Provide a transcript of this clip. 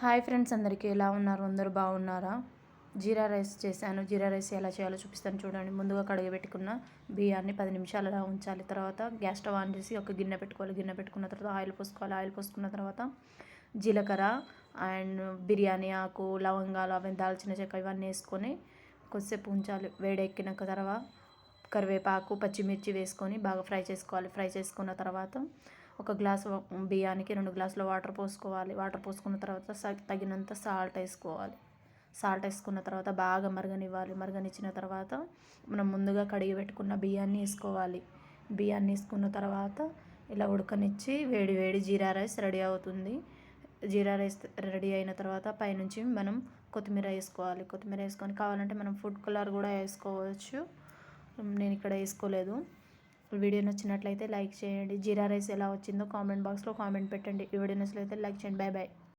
Hi friends, అందరికీ ఎలా ఉన్నారు? అందరూ బాగున్నారా? జీరా రైస్ చేశాను. జీరా రైస్ ఎలా చేయాలో చూపిస్తాను చూడండి. ముందుగా కడిగిపెట్టుకున్న బియ్యాన్ని 10 నిమిషాలు అలా ఉంచాలి. తర్వాత గ్యాస్ స్టవ్ ఆన్ చేసి ఒక గిన్నె పెట్టుకోవాలి. గిన్నె పెట్టుకున్న తర్వాత ఆయిల్ పోసుకోవాలి. ఆయిల్ పోసుకున్న తర్వాత జీలకర్ర అండ్ బిర్యానీ ఆకు, లవంగాలు, అవన్నీ దాల్చిన చెక్క ఇవన్నీ వేసుకొని కొద్దిసేపు ఉంచాలి. వేడెక్కినాక తర్వాత కరివేపాకు, పచ్చిమిర్చి వేసుకొని బాగా ఫ్రై చేసుకోవాలి. ఫ్రై చేసుకున్న తర్వాత ఒక గ్లాసు బియ్యానికి 2 గ్లాసుల వాటర్ పోసుకోవాలి. వాటర్ పోసుకున్న తర్వాత తగినంత సాల్ట్ వేసుకోవాలి. సాల్ట్ వేసుకున్న తర్వాత బాగా మరగనివ్వాలి. మరగనిచ్చిన తర్వాత మనం ముందుగా కడిగి పెట్టుకున్న బియ్యాన్ని వేసుకోవాలి. బియ్యాన్ని వేసుకున్న తర్వాత ఇలా ఉడకనిచ్చి వేడి వేడి జీరా రైస్ రెడీ అవుతుంది. జీరా రైస్ రెడీ అయిన తర్వాత పైనుంచి మనం కొత్తిమీర వేసుకోవాలి. కొత్తిమీర వేసుకొని కావాలంటే మనం ఫుడ్ కలర్ కూడా వేసుకోవచ్చు. నేను ఇక్కడ వేసుకోలేదు. వీడియో నచ్చినట్లయితే లైక్ చేయండి. జీరా రైస్ ఎలా వచ్చిందో కామెంట్ బాక్స్లో కామెంట్ పెట్టండి. ఈ వీడియో నచ్చినట్లయితే లైక్ చేయండి. Bye bye.